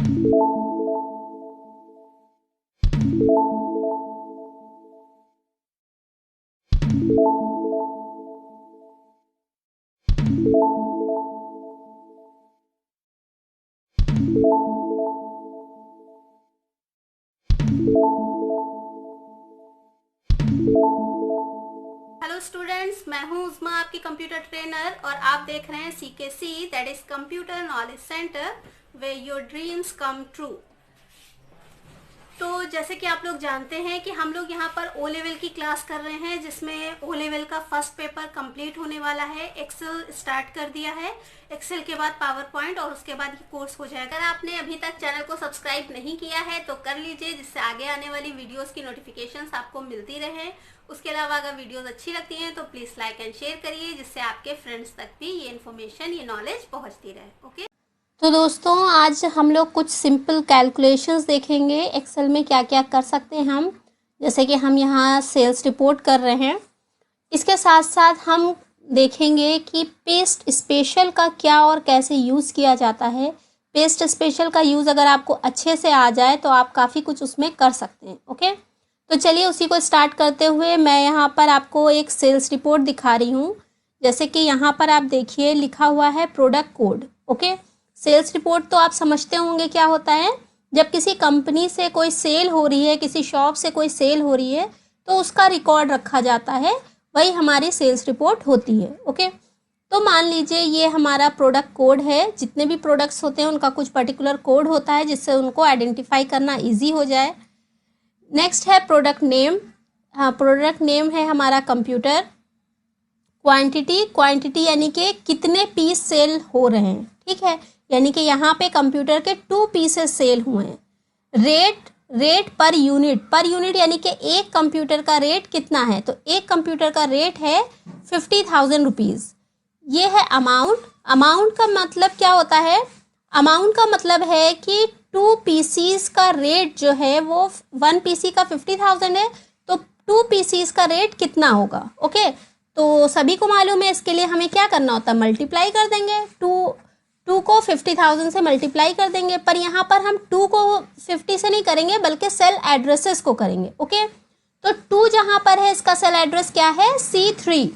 Hello students, मैं हूं उस्मा, आपकी कंप्यूटर ट्रेनर, और आप देख रहे हैं CKC, that is computer knowledge centre, way your dreams come true. तो जैसे कि आप लोग जानते हैं कि हम लोग यहाँ पर ओ लेवल की क्लास कर रहे हैं, जिसमें ओ लेवल का फर्स्ट पेपर कंप्लीट होने वाला है। एक्सेल स्टार्ट कर दिया है, एक्सेल के बाद पावर पॉइंट, और उसके बाद ये कोर्स हो जाएगा। अगर आपने अभी तक चैनल को सब्सक्राइब नहीं किया है तो कर लीजिए, जिससे आगे आने वाली वीडियोस की नोटिफिकेशंस आपको मिलती रहे। उसके अलावा अगर वीडियोस अच्छी लगती हैं तो प्लीज़ लाइक एंड शेयर करिए, जिससे आपके फ्रेंड्स तक भी ये इन्फॉर्मेशन, ये नॉलेज पहुँचती रहे। ओके, तो दोस्तों, आज हम लोग कुछ सिंपल कैलकुलेशंस देखेंगे एक्सेल में क्या क्या कर सकते हैं हम। जैसे कि हम यहाँ सेल्स रिपोर्ट कर रहे हैं, इसके साथ साथ हम देखेंगे कि पेस्ट स्पेशल का क्या और कैसे यूज़ किया जाता है। पेस्ट स्पेशल का यूज़ अगर आपको अच्छे से आ जाए तो आप काफ़ी कुछ उसमें कर सकते हैं। ओके, तो चलिए उसी को स्टार्ट करते हुए मैं यहाँ पर आपको एक सेल्स रिपोर्ट दिखा रही हूँ। जैसे कि यहाँ पर आप देखिए लिखा हुआ है product code. Okay, sales report तो आप समझते होंगे क्या होता है। जब किसी कंपनी से कोई सेल हो रही है, किसी शॉप से कोई सेल हो रही है, तो उसका रिकॉर्ड रखा जाता है, वही हमारी सेल्स रिपोर्ट होती है। ओके, तो मान लीजिए ये हमारा प्रोडक्ट कोड है। जितने भी प्रोडक्ट्स होते हैं उनका कुछ पर्टिकुलर कोड होता है, जिससे उनको आइडेंटिफाई करना ईजी हो जाए। नेक्स्ट है प्रोडक्ट नेम। हाँ, प्रोडक्ट नेम है हमारा कंप्यूटर। क्वांटिटी यानी कि कितने पीस सेल हो रहे हैं, ठीक है, यानी कि यहाँ पे कंप्यूटर के 2 पीसेस सेल हुए हैं। रेट पर यूनिट यानी कि एक कंप्यूटर का रेट कितना है, तो एक कंप्यूटर का रेट है 50,000 रुपीज़। ये है अमाउंट का मतलब क्या होता है? अमाउंट का मतलब है कि 2 पीसीस का रेट जो है वो 1 पीसी का 50,000 है, तो 2 पीसीस का रेट कितना होगा। ओके, तो सभी को मालूम है, इसके लिए हमें क्या करना होता है, मल्टीप्लाई कर देंगे। 2 को 50,000 से मल्टीप्लाई कर देंगे, पर यहाँ पर हम 2 को 50 से नहीं करेंगे बल्कि सेल एड्रेसेस को करेंगे। ओके, तो 2 जहाँ पर है इसका सेल एड्रेस क्या है, C3।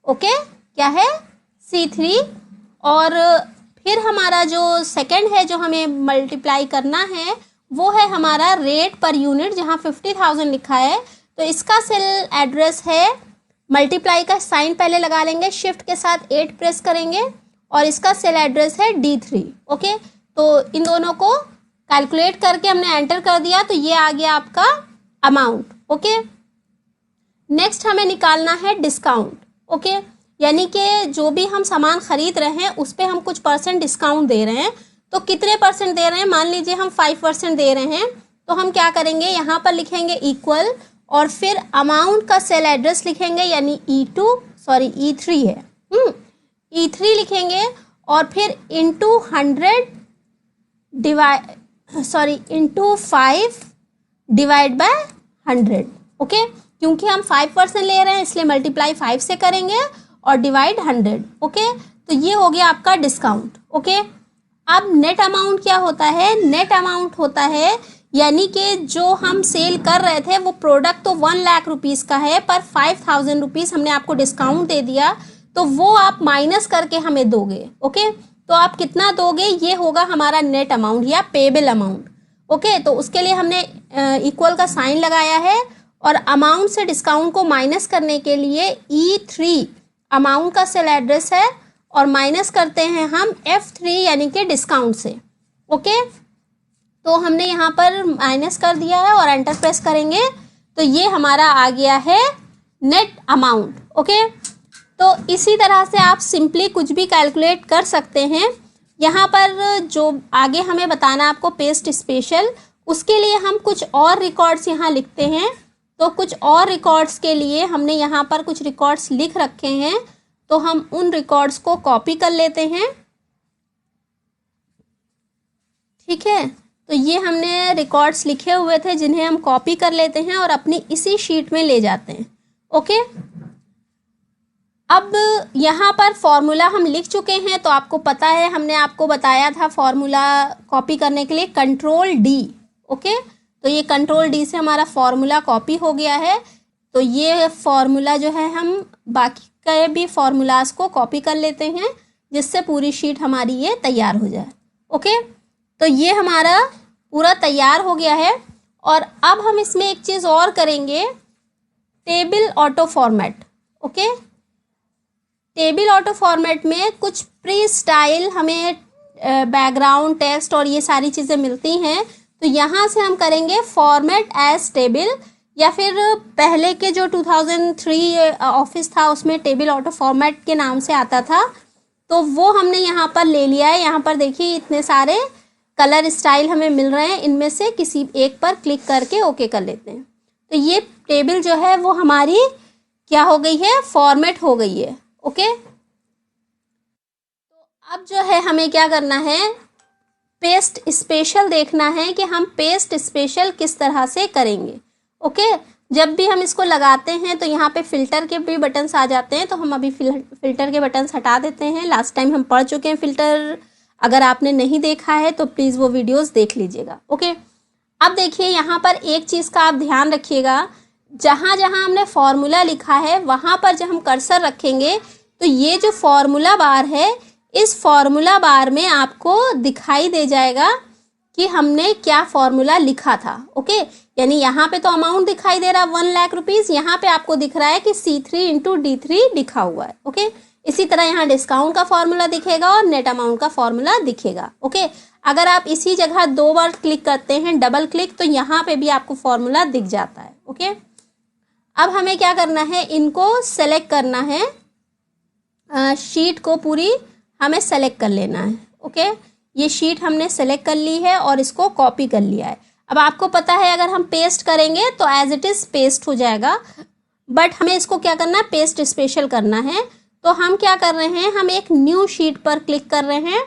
ओके, क्या है, C3। और फिर हमारा जो सेकंड है जो हमें मल्टीप्लाई करना है वो है हमारा रेट पर यूनिट, जहाँ 50,000 लिखा है, तो इसका सेल एड्रेस है, मल्टीप्लाई का साइन पहले लगा लेंगे, शिफ्ट के साथ 8 प्रेस करेंगे, और इसका सेल एड्रेस है D3। ओके, तो इन दोनों को कैलकुलेट करके हमने एंटर कर दिया, तो ये आ गया आपका अमाउंट। ओके, नेक्स्ट हमें निकालना है डिस्काउंट। ओके, यानी कि जो भी हम सामान खरीद रहे हैं उस पर हम कुछ परसेंट डिस्काउंट दे रहे हैं। तो कितने परसेंट दे रहे हैं, मान लीजिए हम 5% दे रहे हैं, तो हम क्या करेंगे, यहाँ पर लिखेंगे इक्वल, और फिर अमाउंट का सेल एड्रेस लिखेंगे, यानी E3 है, E3 लिखेंगे, और फिर इंटू 5 डिवाइड बाय 100। ओके, क्योंकि हम 5% ले रहे हैं इसलिए मल्टीप्लाई 5 से करेंगे और डिवाइड 100। ओके, तो ये हो गया आपका डिस्काउंट। ओके, अब नेट अमाउंट क्या होता है, नेट अमाउंट होता है यानी कि जो हम सेल कर रहे थे वो प्रोडक्ट तो 1 लाख रुपीज़ का है, पर 5,000 रुपीज़ हमने आपको डिस्काउंट दे दिया, तो वो आप माइनस करके हमें दोगे। ओके, तो आप कितना दोगे, ये होगा हमारा नेट अमाउंट या पेबल अमाउंट। ओके, तो उसके लिए हमने इक्वल का साइन लगाया है, और अमाउंट से डिस्काउंट को माइनस करने के लिए E3 अमाउंट का सेल एड्रेस है, और माइनस करते हैं हम F3 यानी कि डिस्काउंट से। ओके, तो हमने यहाँ पर माइनस कर दिया है और एंटर प्रेस करेंगे, तो ये हमारा आ गया है नेट अमाउंट। ओके, तो इसी तरह से आप सिंपली कुछ भी कैलकुलेट कर सकते हैं। यहाँ पर जो आगे हमें बताना आपको पेस्ट स्पेशल, उसके लिए हम कुछ और रिकॉर्ड्स यहाँ लिखते हैं। तो कुछ और रिकॉर्ड्स के लिए हमने यहाँ पर कुछ रिकॉर्ड्स लिख रखे हैं, तो हम उन रिकॉर्ड्स को कॉपी कर लेते हैं। ठीक है, तो ये हमने रिकॉर्ड्स लिखे हुए थे जिन्हें हम कॉपी कर लेते हैं और अपनी इसी शीट में ले जाते हैं। ओके, अब यहाँ पर फॉर्मूला हम लिख चुके हैं, तो आपको पता है हमने आपको बताया था फॉर्मूला कॉपी करने के लिए कंट्रोल डी। ओके, तो ये कंट्रोल डी से हमारा फॉर्मूला कॉपी हो गया है। तो ये फॉर्मूला जो है हम बाकी के भी फॉर्मूलाज को कॉपी कर लेते हैं, जिससे पूरी शीट हमारी ये तैयार हो जाए। ओके, तो ये हमारा पूरा तैयार हो गया है। और अब हम इसमें एक चीज़ और करेंगे, table auto format. Okay, table auto format में कुछ प्री स्टाइल हमें बैकग्राउंड, टेक्स्ट और ये सारी चीज़ें मिलती हैं। तो यहाँ से हम करेंगे फॉर्मेट एज टेबल, या फिर पहले के जो 2003 ऑफिस था उसमें टेबल ऑटो फॉर्मेट के नाम से आता था, तो वो हमने यहाँ पर ले लिया है। यहाँ पर देखिए इतने सारे कलर स्टाइल हमें मिल रहे हैं, इनमें से किसी एक पर क्लिक करके ओके कर लेते हैं। तो ये टेबल जो है वो हमारी क्या हो गई है, फॉर्मेट हो गई है। ओके, तो अब जो है हमें क्या करना है, पेस्ट स्पेशल देखना है कि हम पेस्ट स्पेशल किस तरह से करेंगे। ओके, जब भी हम इसको लगाते हैं तो यहाँ पे फिल्टर के भी बटन्स आ जाते हैं, तो हम अभी फिल्टर के बटन्स हटा देते हैं। लास्ट टाइम हम पढ़ चुके हैं फिल्टर, अगर आपने नहीं देखा है तो प्लीज़ वो वीडियोस देख लीजिएगा। ओके, अब देखिए यहाँ पर एक चीज़ का आप ध्यान रखिएगा, जहाँ जहाँ हमने फॉर्मूला लिखा है वहाँ पर जब हम कर्सर रखेंगे तो ये जो फॉर्मूला बार है, इस फॉर्मूला बार में आपको दिखाई दे जाएगा कि हमने क्या फॉर्मूला लिखा था। ओके, यानी यहाँ पे तो अमाउंट दिखाई दे रहा है 1 लाख रुपीज़, यहाँ पे आपको दिख रहा है कि C3 इंटू D3 लिखा हुआ है। ओके, इसी तरह यहाँ डिस्काउंट का फॉर्मूला दिखेगा और नेट अमाउंट का फॉर्मूला दिखेगा। ओके, अगर आप इसी जगह 2 बार क्लिक करते हैं, डबल क्लिक, तो यहाँ पे भी आपको फॉर्मूला दिख जाता है। ओके, अब हमें क्या करना है, इनको सेलेक्ट करना है, शीट को पूरी हमें सेलेक्ट कर लेना है। ओके, ये शीट हमने सेलेक्ट कर ली है और इसको कॉपी कर लिया है। अब आपको पता है अगर हम पेस्ट करेंगे तो एज इट इज़ पेस्ट हो जाएगा, बट हमें इसको क्या करना है, पेस्ट स्पेशल करना है। तो हम क्या कर रहे हैं, हम एक न्यू शीट पर क्लिक कर रहे हैं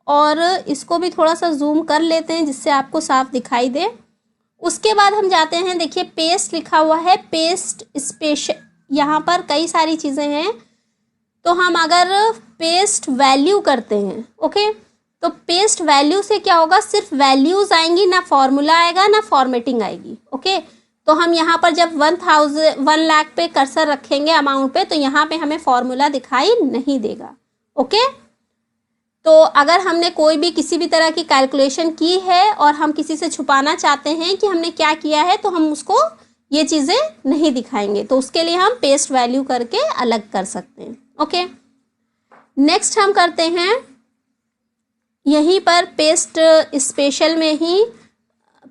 और इसको भी थोड़ा सा जूम कर लेते हैं जिससे आपको साफ दिखाई दे। उसके बाद हम जाते हैं, देखिए पेस्ट लिखा हुआ है, पेस्ट स्पेशल, यहाँ पर कई सारी चीज़ें हैं। तो हम अगर पेस्ट वैल्यू करते हैं, ओके, तो पेस्ट वैल्यू से क्या होगा, सिर्फ वैल्यूज आएंगी, ना फॉर्मूला आएगा ना फॉर्मेटिंग आएगी। ओके, तो हम यहाँ पर जब 1 लाख पे कर्सर रखेंगे अमाउंट पे, तो यहाँ पे हमें फॉर्मूला दिखाई नहीं देगा। ओके, तो अगर हमने कोई भी किसी भी तरह की कैलकुलेशन की है और हम किसी से छुपाना चाहते हैं कि हमने क्या किया है, तो हम उसको ये चीज़ें नहीं दिखाएंगे, तो उसके लिए हम पेस्ट वैल्यू करके अलग कर सकते हैं। ओके, नेक्स्ट हम करते हैं यहीं पर पेस्ट स्पेशल में ही,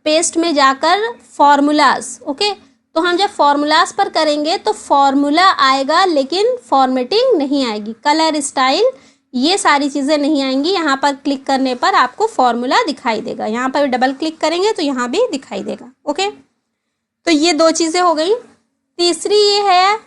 पेस्ट में जाकर फॉर्मूलाज। ओके, तो हम जब फॉर्मूलाज पर करेंगे तो फॉर्मूला आएगा लेकिन फॉर्मेटिंग नहीं आएगी, कलर स्टाइल ये सारी चीज़ें नहीं आएंगी। यहाँ पर क्लिक करने पर आपको फॉर्मूला दिखाई देगा, यहाँ पर डबल क्लिक करेंगे तो यहाँ भी दिखाई देगा। ओके, तो ये 2 चीज़ें हो गई। तीसरी ये है,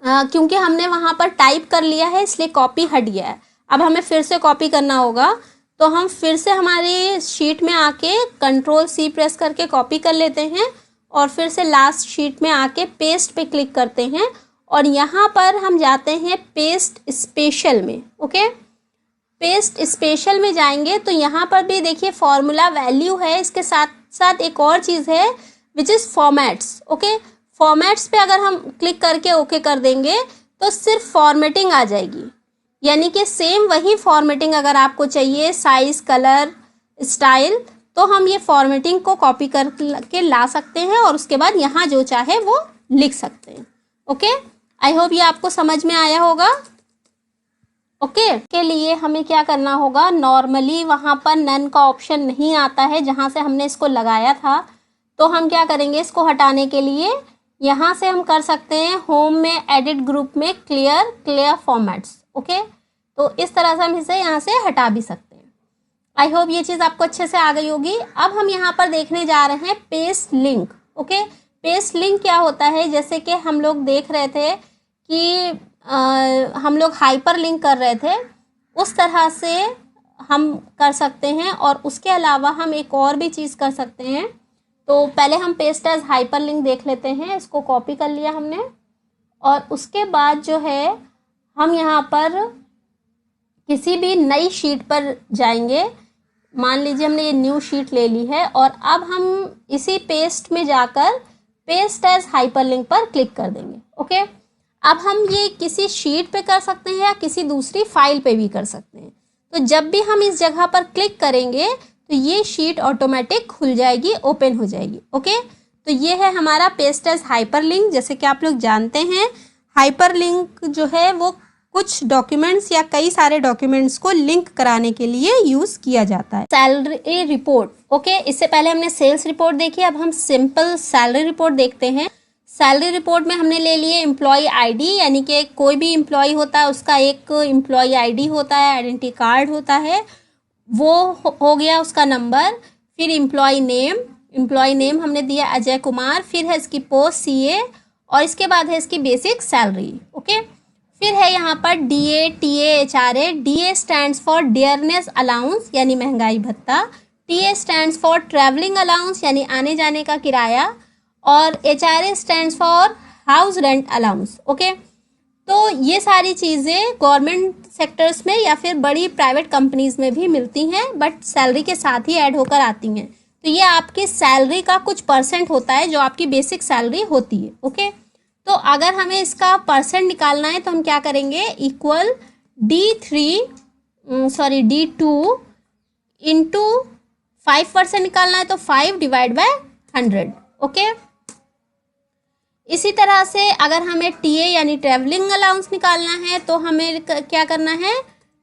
क्योंकि हमने वहाँ पर टाइप कर लिया है इसलिए कॉपी हट गया है। अब हमें फिर से कॉपी करना होगा, तो हम फिर से हमारी शीट में आके कंट्रोल C प्रेस करके कॉपी कर लेते हैं और फिर से लास्ट शीट में आके पेस्ट पे क्लिक करते हैं और यहाँ पर हम जाते हैं पेस्ट स्पेशल में। ओके, पेस्ट स्पेशल में जाएंगे तो यहाँ पर भी देखिए फॉर्मूला वैल्यू है, इसके साथ साथ एक और चीज़ है which is formats. Okay, formats पे अगर हम क्लिक करके ओके कर देंगे तो सिर्फ फॉर्मेटिंग आ जाएगी, यानी कि सेम वही फॉर्मेटिंग अगर आपको चाहिए, साइज़, कलर, स्टाइल, तो हम ये फॉर्मेटिंग को कॉपी करके ला सकते हैं और उसके बाद यहाँ जो चाहे वो लिख सकते हैं। ओके, आई होप ये आपको समझ में आया होगा। ओके, के लिए हमें क्या करना होगा, नॉर्मली वहाँ पर नन का ऑप्शन नहीं आता है जहाँ से हमने इसको लगाया था, तो हम क्या करेंगे, इसको हटाने के लिए यहाँ से हम कर सकते हैं होम में एडिट ग्रुप में क्लियर फॉर्मेट्स। ओके, तो इस तरह से हम इसे यहाँ से हटा भी सकते हैं। आई होप ये चीज़ आपको अच्छे से आ गई होगी। अब हम यहाँ पर देखने जा रहे हैं paste link. Okay, paste link क्या होता है, जैसे कि हम लोग देख रहे थे कि हम लोग हाइपर लिंक कर रहे थे, उस तरह से हम कर सकते हैं। और उसके अलावा हम एक और भी चीज़ कर सकते हैं। तो पहले हम पेस्ट एज हाइपर लिंक देख लेते हैं, इसको कॉपी कर लिया हमने और उसके बाद जो है हम यहाँ पर किसी भी नई शीट पर जाएंगे। मान लीजिए हमने ये न्यू शीट ले ली है और अब हम इसी पेस्ट में जाकर पेस्ट एज हाइपरलिंक पर क्लिक कर देंगे। ओके, अब हम ये किसी शीट पे कर सकते हैं या किसी दूसरी फाइल पे भी कर सकते हैं। तो जब भी हम इस जगह पर क्लिक करेंगे तो ये शीट ऑटोमेटिक खुल जाएगी, ओपन हो जाएगी। ओके, तो ये है हमारा पेस्ट एज हाइपरलिंक। जैसे कि आप लोग जानते हैं हाइपरलिंक जो है वो कुछ डॉक्यूमेंट्स या कई सारे डॉक्यूमेंट्स को लिंक कराने के लिए यूज किया जाता है। सैलरी रिपोर्ट, ओके, इससे पहले हमने सेल्स रिपोर्ट देखी, अब हम सिंपल सैलरी रिपोर्ट देखते हैं। सैलरी रिपोर्ट में हमने ले लिए एम्प्लॉय आईडी, यानी कि कोई भी एम्प्लॉय होता है उसका एक एम्प्लॉय आईडी होता है, आइडेंटिटी कार्ड होता है, वो हो गया उसका नंबर। फिर एम्प्लॉय नेम हमने दिया अजय कुमार, फिर है इसकी पोस्ट CA और इसके बाद है इसकी बेसिक सैलरी। ओके, फिर है यहाँ पर DA, TA, HRA। DA stands for dearness allowance यानी महंगाई भत्ता, TA stands for travelling allowance यानी आने जाने का किराया, और HRA stands for house rent allowance. Okay, तो ये सारी चीज़ें गवर्नमेंट सेक्टर्स में या फिर बड़ी प्राइवेट कंपनीज में भी मिलती हैं, बट सैलरी के साथ ही ऐड होकर आती हैं। तो ये आपकी सैलरी का कुछ परसेंट होता है जो आपकी बेसिक सैलरी होती है। ओके, तो अगर हमें इसका परसेंट निकालना है तो हम क्या करेंगे, इक्वल D2 इंटू 5% निकालना है तो 5 डिवाइड बाय 100। ओके, इसी तरह से अगर हमें TA यानी ट्रैवलिंग अलाउंस निकालना है तो हमें क्या करना है,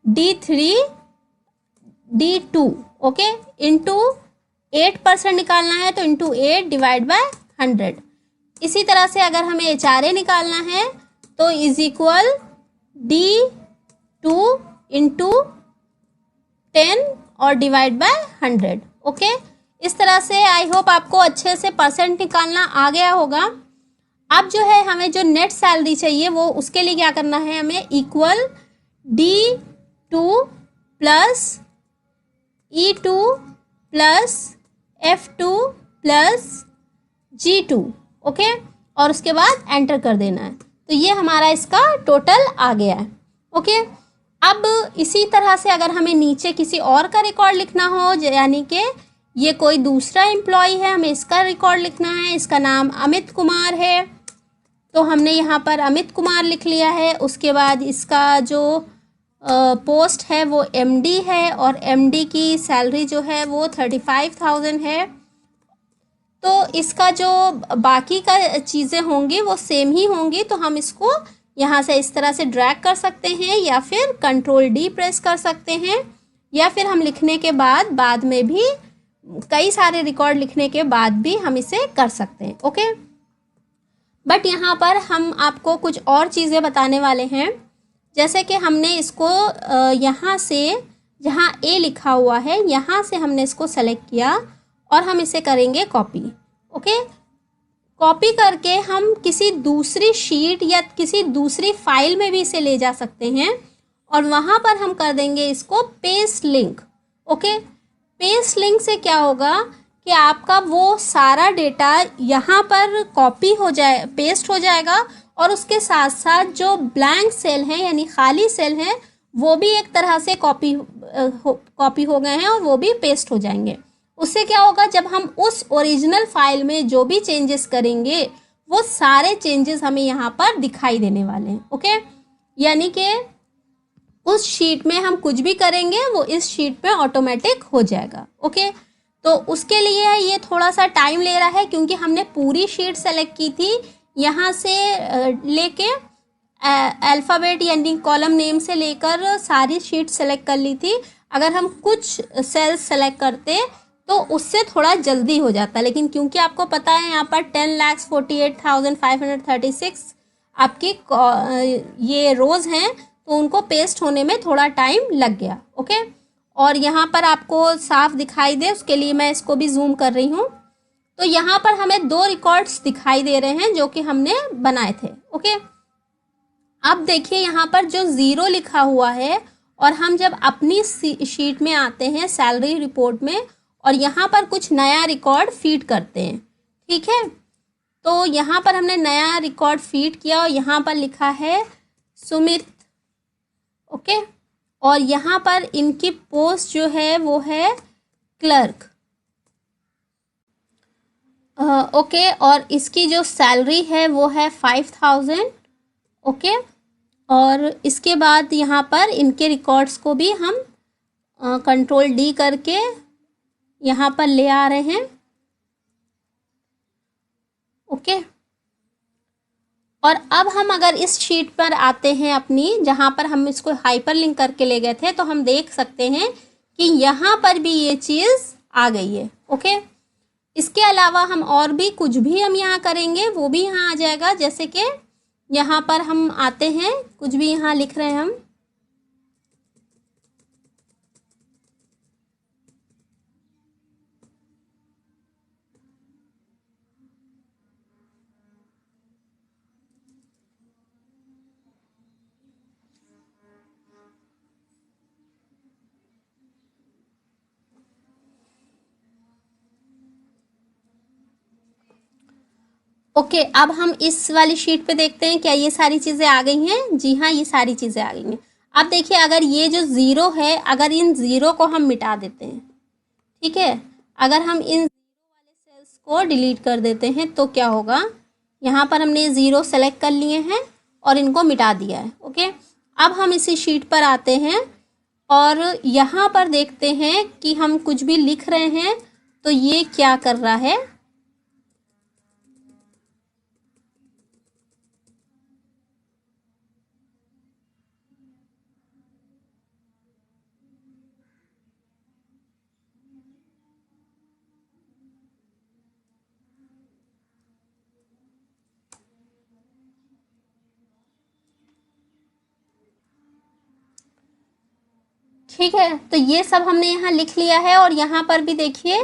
D2 ओके इंटू 8% निकालना है तो इंटू 8 डिवाइड बाय 100। इसी तरह से अगर हमें HRA निकालना है तो इज इक्वल D2 इंटू 10 और डिवाइड बाय 100। ओके, इस तरह से आई होप आपको अच्छे से परसेंट निकालना आ गया होगा। अब जो है हमें जो नेट सैलरी चाहिए वो उसके लिए क्या करना है, हमें equal D2 plus E2 plus F2 plus G2। Okay, और उसके बाद एंटर कर देना है। तो ये हमारा इसका टोटल आ गया है। ओके, अब इसी तरह से अगर हमें नीचे किसी और का रिकॉर्ड लिखना हो, यानी कि ये कोई दूसरा एम्प्लॉय है, हमें इसका रिकॉर्ड लिखना है, इसका नाम अमित कुमार है, तो हमने यहाँ पर अमित कुमार लिख लिया है। उसके बाद इसका जो पोस्ट है वो MD है और MD की सैलरी जो है वो 35,000 है। तो इसका जो बाकी का चीज़ें होंगी वो सेम ही होंगी, तो हम इसको यहाँ से इस तरह से ड्रैग कर सकते हैं या फिर Ctrl D प्रेस कर सकते हैं, या फिर हम लिखने के बाद में भी कई सारे रिकॉर्ड लिखने के बाद भी हम इसे कर सकते हैं। ओके, बट यहाँ पर हम आपको कुछ और चीज़ें बताने वाले हैं। जैसे कि हमने इसको यहाँ से जहाँ A लिखा हुआ है यहाँ से हमने इसको सेलेक्ट किया और हम इसे करेंगे कॉपी। ओके, कॉपी करके हम किसी दूसरी शीट या किसी दूसरी फाइल में भी इसे ले जा सकते हैं और वहाँ पर हम कर देंगे इसको paste link. Okay, paste link से क्या होगा कि आपका वो सारा डेटा यहाँ पर कॉपी हो जाए, पेस्ट हो जाएगा, और उसके साथ साथ जो ब्लैंक सेल हैं यानी खाली सेल हैं वो भी एक तरह से कॉपी हो गए हैं और वो भी पेस्ट हो जाएंगे। उससे क्या होगा, जब हम उस ओरिजिनल फाइल में जो भी चेंजेस करेंगे वो सारे चेंजेस हमें यहाँ पर दिखाई देने वाले हैं। ओके, यानी कि उस शीट में हम कुछ भी करेंगे वो इस शीट पे ऑटोमेटिक हो जाएगा। ओके, तो उसके लिए ये थोड़ा सा टाइम ले रहा है क्योंकि हमने पूरी शीट सेलेक्ट की थी, यहाँ से लेके अल्फ़ाबेट यानी कॉलम नेम से लेकर सारी शीट सेलेक्ट कर ली थी। अगर हम कुछ सेल्स सेलेक्ट करते तो उससे थोड़ा जल्दी हो जाता, लेकिन क्योंकि आपको पता है यहाँ पर 10,48,536 आपकी ये रोज़ हैं तो उनको पेस्ट होने में थोड़ा टाइम लग गया। ओके, और यहाँ पर आपको साफ दिखाई दे उसके लिए मैं इसको भी जूम कर रही हूँ। तो यहाँ पर हमें 2 रिकॉर्ड्स दिखाई दे रहे हैं जो कि हमने बनाए थे। ओके, अब देखिए यहाँ पर जो 0 लिखा हुआ है और हम जब अपनी शीट में आते हैं सैलरी रिपोर्ट में और यहाँ पर कुछ नया रिकॉर्ड फीड करते हैं, ठीक है, तो यहाँ पर हमने नया रिकॉर्ड फीड किया और यहाँ पर लिखा है सुमित, ओके। और यहाँ पर इनकी पोस्ट जो है वो है क्लर्क, ओके। और इसकी जो सैलरी है वो है 5000, ओके। और इसके बाद यहाँ पर इनके रिकॉर्ड्स को भी हम कंट्रोल डी करके यहाँ पर ले आ रहे हैं, ओके। और अब हम अगर इस शीट पर आते हैं अपनी, जहाँ पर हम इसको हाइपरलिंक करके ले गए थे, तो हम देख सकते हैं कि यहाँ पर भी ये चीज़ आ गई है, ओके। इसके अलावा हम और भी कुछ भी हम यहाँ करेंगे वो भी यहाँ आ जाएगा। जैसे कि यहाँ पर हम आते हैं, कुछ भी यहाँ लिख रहे हैं हम, ओके। अब हम इस वाली शीट पे देखते हैं क्या ये सारी चीज़ें आ गई हैं। जी हाँ, ये सारी चीज़ें आ गई हैं। अब देखिए, अगर ये जो ज़ीरो है, अगर इन ज़ीरो को हम मिटा देते हैं, ठीक है, अगर हम इन ज़ीरो वाले सेल्स को डिलीट कर देते हैं तो क्या होगा। यहाँ पर हमने ज़ीरो सेलेक्ट कर लिए हैं और इनको मिटा दिया है, ओके। अब हम इसी शीट पर आते हैं और यहाँ पर देखते हैं कि हम कुछ भी लिख रहे हैं तो ये क्या कर रहा है। ठीक है, तो ये सब हमने यहाँ लिख लिया है। और यहाँ पर भी देखिए,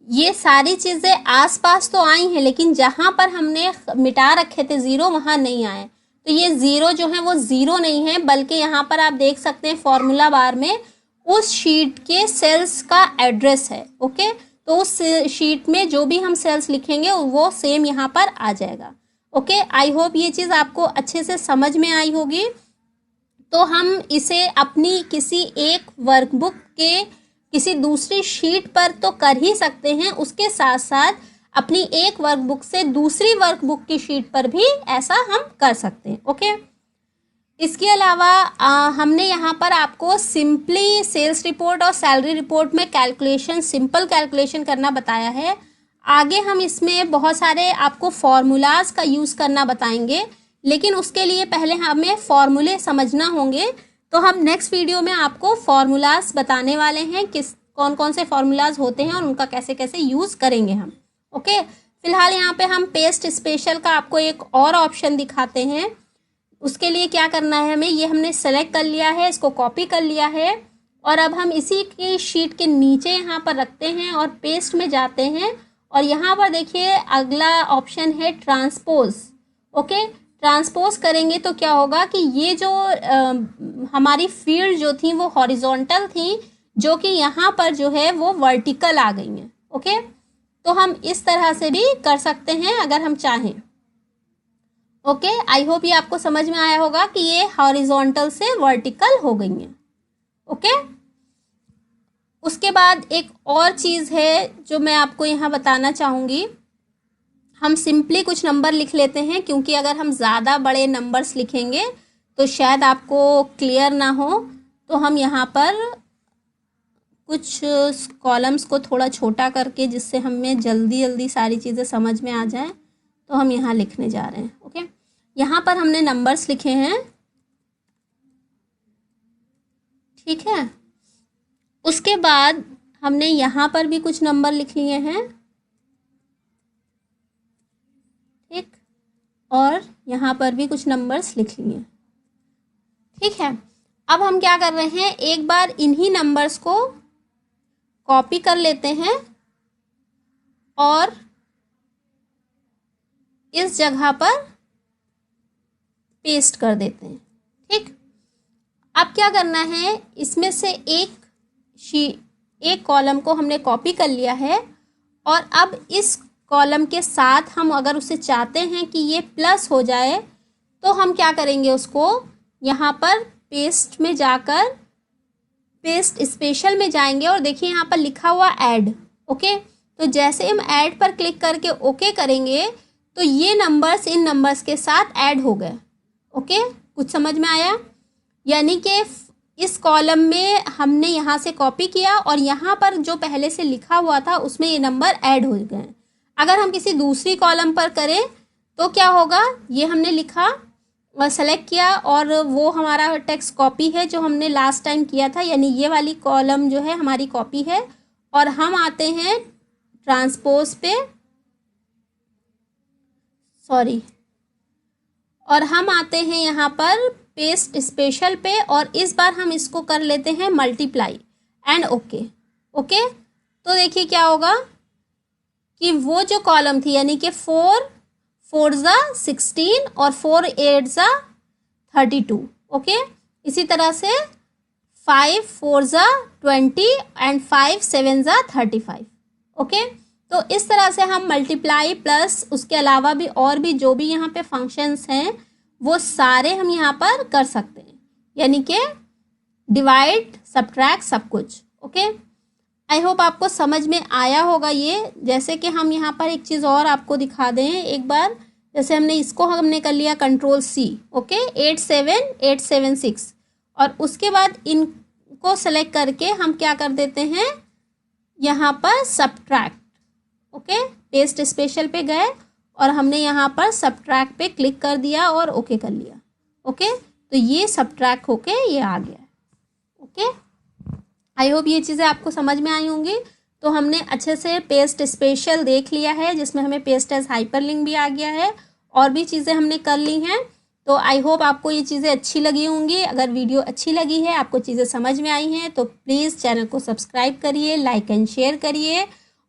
ये सारी चीज़ें आसपास तो आई हैं, लेकिन जहाँ पर हमने मिटा रखे थे ज़ीरो, वहाँ नहीं आए। तो ये ज़ीरो जो है वो ज़ीरो नहीं है, बल्कि यहाँ पर आप देख सकते हैं फॉर्मूला बार में उस शीट के सेल्स का एड्रेस है, ओके। तो उस शीट में जो भी हम सेल्स लिखेंगे वो सेम यहाँ पर आ जाएगा, ओके। आई होप ये चीज़ आपको अच्छे से समझ में आई होगी। तो हम इसे अपनी किसी एक वर्कबुक के किसी दूसरी शीट पर तो कर ही सकते हैं, उसके साथ साथ अपनी एक वर्कबुक से दूसरी वर्कबुक की शीट पर भी ऐसा हम कर सकते हैं, ओके। इसके अलावा हमने यहाँ पर आपको सिंपली सेल्स रिपोर्ट और सैलरी रिपोर्ट में कैलकुलेशन, सिंपल कैलकुलेशन करना बताया है। आगे हम इसमें बहुत सारे आपको फॉर्मूलाज का यूज़ करना बताएंगे, लेकिन उसके लिए पहले हमें फॉर्मूले समझना होंगे। तो हम नेक्स्ट वीडियो में आपको फॉर्मूलाज बताने वाले हैं, कौन कौन से फॉर्मूलाज होते हैं और उनका कैसे कैसे यूज़ करेंगे हम, ओके। फिलहाल यहाँ पे हम पेस्ट स्पेशल का आपको एक और ऑप्शन दिखाते हैं। उसके लिए क्या करना है हमें, ये हमने सेलेक्ट कर लिया है, इसको कॉपी कर लिया है और अब हम इसी की शीट के नीचे यहाँ पर रखते हैं और पेस्ट में जाते हैं। और यहाँ पर देखिए अगला ऑप्शन है ट्रांसपोज, ओके। ट्रांसपोज करेंगे तो क्या होगा कि ये जो हमारी फील्ड जो थी वो हॉरिजॉन्टल थी, जो कि यहाँ पर जो है वो वर्टिकल आ गई हैं, ओके। तो हम इस तरह से भी कर सकते हैं अगर हम चाहें, ओके। आई होप ये आपको समझ में आया होगा कि ये हॉरिजॉन्टल से वर्टिकल हो गई हैं, ओके। उसके बाद एक और चीज़ है जो मैं आपको यहाँ बताना चाहूँगी। हम सिंपली कुछ नंबर लिख लेते हैं, क्योंकि अगर हम ज़्यादा बड़े नंबर्स लिखेंगे तो शायद आपको क्लियर ना हो। तो हम यहाँ पर कुछ कॉलम्स को थोड़ा छोटा करके, जिससे हमें जल्दी जल्दी सारी चीज़ें समझ में आ जाए, तो हम यहाँ लिखने जा रहे हैं, ओके। यहाँ पर हमने नंबर्स लिखे हैं, ठीक है। उसके बाद हमने यहाँ पर भी कुछ नंबर लिख लिए हैं, ठीक, और यहाँ पर भी कुछ नंबर्स लिख लिए, ठीक है। अब हम क्या कर रहे हैं, एक बार इन्हीं नंबर्स को कॉपी कर लेते हैं और इस जगह पर पेस्ट कर देते हैं, ठीक। अब क्या करना है, इसमें से एक कॉलम को हमने कॉपी कर लिया है और अब इस कॉलम के साथ हम अगर उसे चाहते हैं कि ये प्लस हो जाए तो हम क्या करेंगे, उसको यहाँ पर पेस्ट में जाकर पेस्ट स्पेशल में जाएंगे और देखिए यहाँ पर लिखा हुआ ऐड। ओके, तो जैसे हम ऐड पर क्लिक करके ओके करेंगे तो ये नंबर्स इन नंबर्स के साथ ऐड हो गए। ओके, कुछ समझ में आया? यानी कि इस कॉलम में हमने यहाँ से कॉपी किया और यहाँ पर जो पहले से लिखा हुआ था उसमें ये नंबर ऐड हो गए। अगर हम किसी दूसरी कॉलम पर करें तो क्या होगा, ये हमने लिखा और सेलेक्ट किया और वो हमारा टेक्स्ट कॉपी है जो हमने लास्ट टाइम किया था, यानी ये वाली कॉलम जो है हमारी कॉपी है। और हम आते हैं ट्रांसपोज पे, और हम आते हैं यहाँ पर पेस्ट स्पेशल पे और इस बार हम इसको कर लेते हैं मल्टीप्लाई एंड ओके। ओके, तो देखिए क्या होगा कि वो जो कॉलम थी यानी कि 4 4 ज़ा 16 और 4 8 ज़ा 32। ओके, इसी तरह से 5 4 ज़ा 20 एंड 5 7 ज़ा 35। ओके, तो इस तरह से हम मल्टीप्लाई प्लस उसके अलावा भी और भी जो भी यहाँ पे फंक्शंस हैं वो सारे हम यहाँ पर कर सकते हैं, यानी कि डिवाइड सब्ट्रैक्ट सब कुछ। ओके, आई होप आपको समझ में आया होगा ये। जैसे कि हम यहाँ पर एक चीज़ और आपको दिखा दें एक बार, जैसे हमने कर लिया कंट्रोल C। ओके, 8 7 8 7 6 और उसके बाद इनको सेलेक्ट करके हम क्या कर देते हैं यहाँ पर सब्ट्रैक्ट। ओके, पेस्ट स्पेशल पे गए और हमने यहाँ पर सब्ट्रैक्ट पे क्लिक कर दिया और ओके कर लिया। ओके, तो ये सब्ट्रैक्ट होके ये आ गया। ओके, आई होप ये चीज़ें आपको समझ में आई होंगी। तो हमने अच्छे से पेस्ट स्पेशल देख लिया है जिसमें हमें पेस्ट एज हाइपरलिंक भी आ गया है और भी चीज़ें हमने कर ली हैं। तो आई होप आपको ये चीज़ें अच्छी लगी होंगी। अगर वीडियो अच्छी लगी है, आपको चीज़ें समझ में आई हैं, तो प्लीज़ चैनल को सब्सक्राइब करिए, लाइक एंड शेयर करिए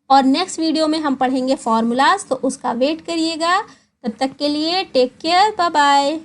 और नेक्स्ट वीडियो में हम पढ़ेंगे फॉर्मूलाज, तो उसका वेट करिएगा। तब तक के लिए टेक केयर, बाय बाय।